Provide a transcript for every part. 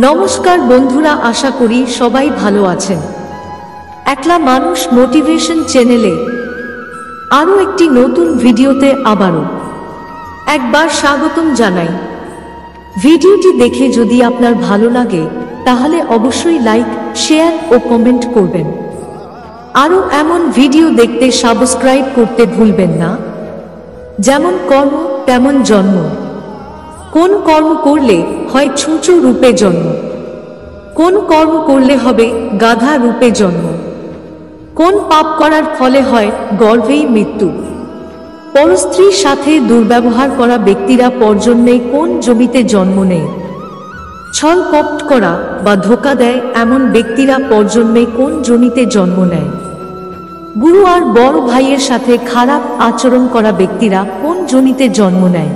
নমস্কার বন্ধুরা, আশা করি সবাই ভালো আছেন। একলা মানুষ মোটিভেশন চ্যানেলে আরও একটি নতুন ভিডিওতে আবারও একবার স্বাগতম জানাই। ভিডিওটি দেখে যদি আপনার ভালো লাগে তাহলে অবশ্যই লাইক, শেয়ার ও কমেন্ট করবেন। আরও এমন ভিডিও দেখতে সাবস্ক্রাইব করতে ভুলবেন না। যেমন কর্ম তেমন জন্ম। কোন কর্ম করলে হয় ছুঁচো রূপে জন্ম, কোন কর্ম করলে হবে গাধা রূপে জন্ম, কোন পাপ করার ফলে হয় গর্ভেই মৃত্যু। পরস্ত্রীর সাথে দুর্ব্যবহার করা ব্যক্তিরা পরজন্মে কোন জমিতে জন্ম নেয়। ছল কপট করা বা ধোঁকা দেয় এমন ব্যক্তিরা পরজন্মে কোন জমিতে জন্ম নেয়। গুরু আর বড় ভাইয়ের সাথে খারাপ আচরণ করা ব্যক্তিরা কোন জমিতে জন্ম নেয়।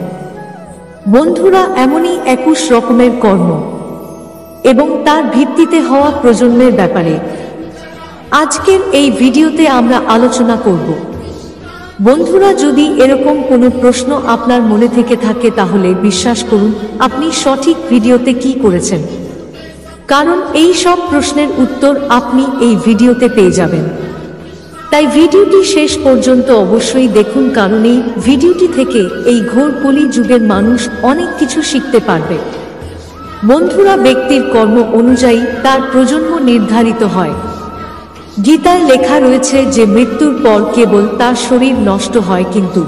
বন্ধুরা, এমনই 21 রকমের কর্ম এবং তার ভিত্তিতে হওয়া প্রজন্মের ব্যাপারে আজকের এই ভিডিওতে আমরা আলোচনা করব। বন্ধুরা, যদি এরকম কোনো প্রশ্ন আপনার মনে থেকে থাকে তাহলে বিশ্বাস করুন আপনি সঠিক ভিডিওতে কি করেছেন, কারণ এই সব প্রশ্নের উত্তর আপনি এই ভিডিওতে পেয়ে যাবেন। তাই ভিডিওটি শেষ পর্যন্ত অবশ্যই দেখুন, কারণ এই ভিডিওটি থেকে এই ঘোর কলি যুগের মানুষ অনেক কিছু শিখতে পারবে। বন্ধুরা, ব্যক্তির কর্ম অনুযায়ী তার প্রজন্ম নির্ধারিত হয়। গীতায় লেখা রয়েছে যে মৃত্যুর পর কেবল তার শরীর নষ্ট হয়, কিন্তু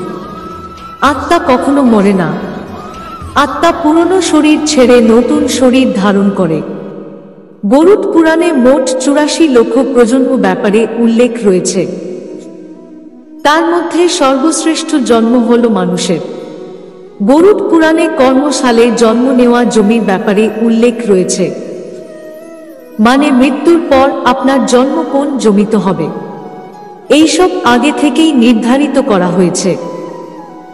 আত্মা কখনো মরে না। আত্মা পুরনো শরীর ছেড়ে নতুন শরীর ধারণ করে। গরুড পুরাণে মোট 84 লক্ষ প্রজন্ম ব্যাপারে উল্লেখ রয়েছে। তার মধ্যে সর্বশ্রেষ্ঠ জন্ম হল মানুষের। গরুড পুরাণে কর্মশালে জন্ম নেওয়া জমির ব্যাপারে উল্লেখ রয়েছে, মানে মৃত্যুর পর আপনার জন্ম কোন জমিতে হবে এইসব আগে থেকেই নির্ধারিত করা হয়েছে।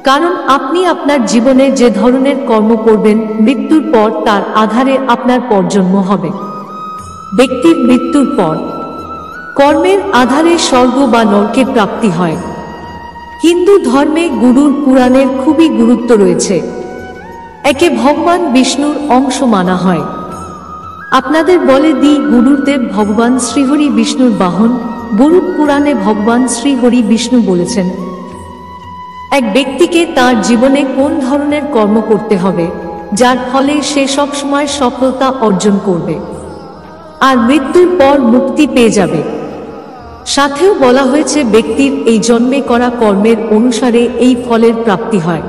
কারণ আপনি আপনার জীবনে যে ধরনের কর্ম করবেন মৃত্যুর পর তার আধারে আপনার পরজন্ম হবে। ব্যক্তির মৃত্যুর পর কর্মের আধারে স্বর্গ বা নরকের প্রাপ্তি হয়। হিন্দু ধর্মে গুরুর পুরাণের খুবই গুরুত্ব রয়েছে। একে ভগবান বিষ্ণুর অংশ মানা হয়। আপনাদের বলে দিই, গুরুদেব ভগবান শ্রীহরি বিষ্ণুর বাহন। গরুড পুরাণে ভগবান শ্রীহরি বিষ্ণু বলেছেন এক ব্যক্তিকে তার জীবনে কোন ধরনের কর্ম করতে হবে যার ফলে সে সবসময় সফলতা অর্জন করবে আর মৃত্যুর পর মুক্তি পেয়ে যাবে। সাথেও বলা হয়েছে ব্যক্তির এই জন্মে করা কর্মের অনুসারে এই ফলের প্রাপ্তি হয়।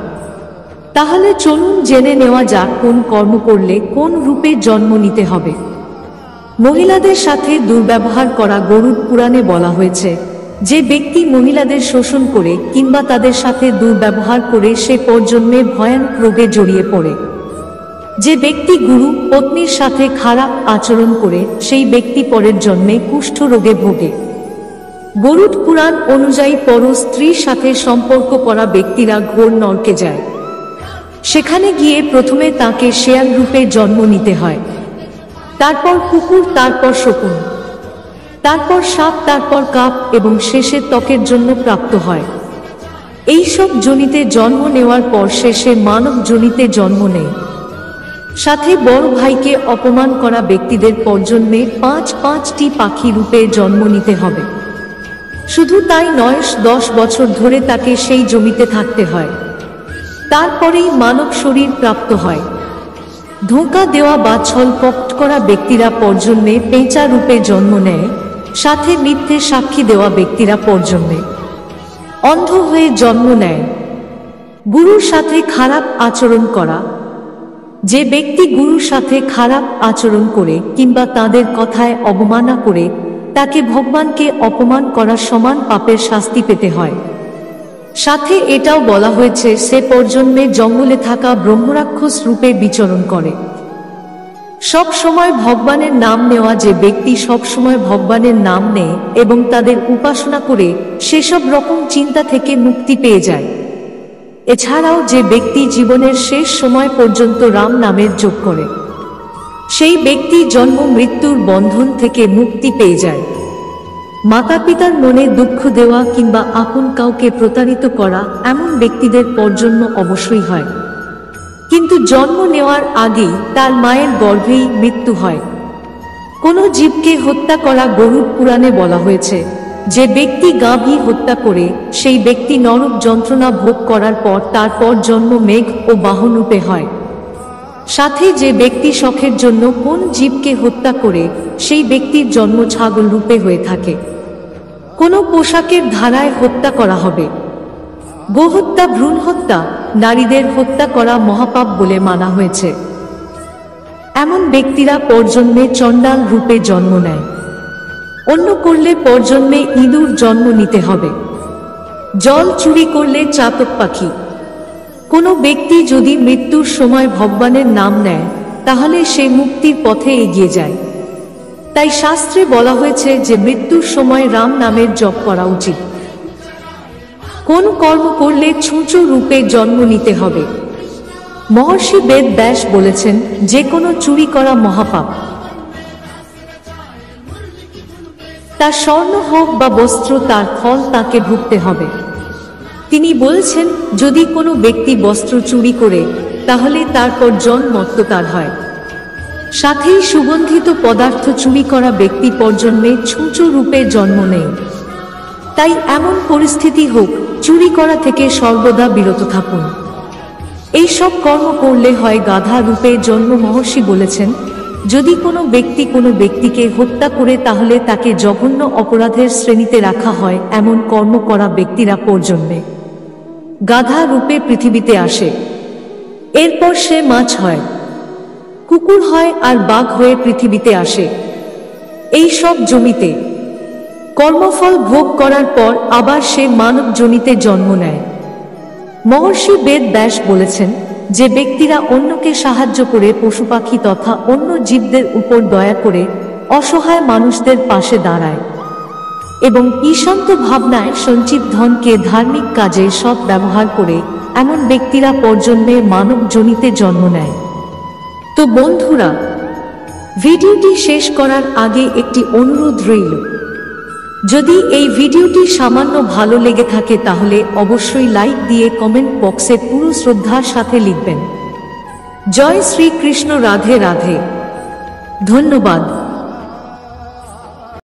তাহলে চলুন জেনে নেওয়া যাক কোন কর্ম করলে কোন রূপে জন্ম নিতে হবে। মহিলাদের সাথে দুর্ব্যবহার করা। গরুড পুরাণে বলা হয়েছে যে ব্যক্তি মহিলাদের শোষণ করে কিংবা তাদের সাথে দুর্ব্যবহার করে সে পরজন্মে ভয়ানক রোগে জড়িয়ে পড়ে। যে ব্যক্তি গুরু পত্নীর সাথে খারাপ আচরণ করে সেই ব্যক্তি পরের জন্মে কুষ্ঠ রোগে ভোগে। গরুড পুরাণ অনুযায়ী পর স্ত্রীর সাথে সম্পর্ক করা ব্যক্তিরা ঘোর নরকে যায়। সেখানে গিয়ে প্রথমে তাকে শেয়াল রূপে জন্ম নিতে হয়, তারপর কুকুর, তারপর শকুন, তারপর সাপ, তারপর কাক এবং শেষে ত্বকের জন্য প্রাপ্ত হয়। এইসব যোনিতে জন্ম নেওয়ার পর শেষে মানব যোনিতে জন্ম নেয়। সাথে বড় ভাইকে অপমান করা ব্যক্তিদের পরজন্মে 5টি পাখি রূপে জন্ম নিতে হবে। শুধু তাই নয়, 10 বছর ধরে তাকে সেই জমিতে থাকতে হয়, তারপরেই মানব শরীর প্রাপ্ত হয়। ধোঁকা দেওয়া বা ছল কপট করা ব্যক্তিরা পরজন্মে পেঁচা রূপে জন্ম নেয়। সাথে মিথ্যে সাক্ষী দেওয়া ব্যক্তিরা পরজন্মে অন্ধ হয়ে জন্ম নেয়। গুরুর সাথে খারাপ আচরণ করা। যে ব্যক্তি গুরুর সাথে খারাপ আচরণ করে কিংবা তাদের কথায় অবমাননা করে তাকে ভগবানকে অপমান করার সমান পাপের শাস্তি পেতে হয়। সাথে এটাও বলা হয়েছে সে পরজন্মে জঙ্গলে থাকা ব্রহ্মরাক্ষস রূপে বিচরণ করে। সব সময় ভগবানের নাম নেওয়া। যে ব্যক্তি সব সময় ভগবানের নাম নেয় এবং তাদের উপাসনা করে সেসব রকম চিন্তা থেকে মুক্তি পেয়ে যায়। এছাড়াও যে ব্যক্তি জীবনের শেষ সময় পর্যন্ত রাম নামের জপ করে সেই ব্যক্তি জন্ম মৃত্যুর বন্ধন থেকে মুক্তি পেয়ে যায়। মাতা পিতার মনে দুঃখ দেওয়া কিংবা আপন কাউকে প্রতারিত করা এমন ব্যক্তিদের পরজন্ম অবশ্যই হয়। কিন্তু জন্ম নেওয়ার আগেই তার মায়ের গর্ভেই মৃত্যু হয়। কোনো জীবকে হত্যা করা গরুড় পুরাণে বলা হয়েছে, যে ব্যক্তি গাভী হত্যা করে সেই ব্যক্তি নরক যন্ত্রণা ভোগ করার পর তারপর জন্ম মেঘ ও বাহন রূপে হয়। সাথে যে ব্যক্তি শখের জন্য কোন জীবকে হত্যা করে সেই ব্যক্তির জন্ম ছাগল রূপে হয়ে থাকে। কোনো পোশাকের ধারায় হত্যা করা হবে। গোহত্যা, ভ্রূণ হত্যা, নারীদের হত্যা করা মহাপাপ বলে মানা হয়েছে। এমন ব্যক্তিরা পরজন্মে চণ্ডাল রূপে জন্ম নেয়। অন্য করলে পরজন্মে ইঁদুর জন্ম নিতে হবে। জল চুরি করলে চাতক পাখি। কোনো ব্যক্তি যদি মৃত্যুর সময় ভগবানের নাম নেয় তাহলে সে মুক্তির পথে এগিয়ে যায়। তাই শাস্ত্রে বলা হয়েছে যে মৃত্যুর সময় রাম নামের জপ করা উচিত। কোন কর্ম করলে ছুঁচো রূপে জন্ম নিতে হবে। মহর্ষি বেদ ব্যাস বলেছেন, যে কোনো চুরি করা মহাপাপ। তার স্বর্ণ হোক বা বস্ত্র, তার ফল তাকে ভুগতে হবে। তিনি বলেছেন, যদি কোনো ব্যক্তি বস্ত্র চুরি করে তাহলে তারপর জন্মত্ব তার হয়। সাথেই সুগন্ধিত পদার্থ চুরি করা ব্যক্তি পরজন্মে ছুঁচো রূপে জন্ম নেয়। তাই এমন পরিস্থিতি হোক, চুরি করা থেকে সর্বদা বিরত থাকুন। এই সব কর্ম করলে হয় গাধা রূপে জন্ম। মহর্ষি বলেছেন, যদি কোনো ব্যক্তি কোনো ব্যক্তিকে হত্যা করে তাহলে তাকে জঘন্য অপরাধের শ্রেণীতে রাখা হয়। এমন কর্ম করা ব্যক্তিরা পরজন্মে গাধা রূপে পৃথিবীতে আসে। এরপর সে মাছ হয়, কুকুর হয় আর বাঘ হয়ে পৃথিবীতে আসে। এই সব জমিতে কর্মফল ভোগ করার পর আবার সে মানব জনিতে জন্ম নেয়। মহর্ষি বেদ ব্যাস বলেছেন, যে ব্যক্তিরা অন্যকে সাহায্য করে পশু পাখি তথা অন্য জীবদের উপর দয়া করে অসহায় মানুষদের পাশে দাঁড়ায় এবং ঈশান্ত ভাবনায় সঞ্চিত ধনকে ধার্মিক কাজে সৎ ব্যবহার করে, এমন ব্যক্তিরা পরজন্মে মানব জনিতে জন্ম নেয়। তো বন্ধুরা, ভিডিওটি শেষ করার আগে একটি অনুরোধ রইল, যদি এই ভিডিওটি সামান্য ভালো লেগে থাকে তাহলে অবশ্যই লাইক দিয়ে কমেন্ট বক্সে পুরো শ্রদ্ধার সাথে লিখবেন। জয় শ্রীকৃষ্ণ, রাধে রাধে। ধন্যবাদ।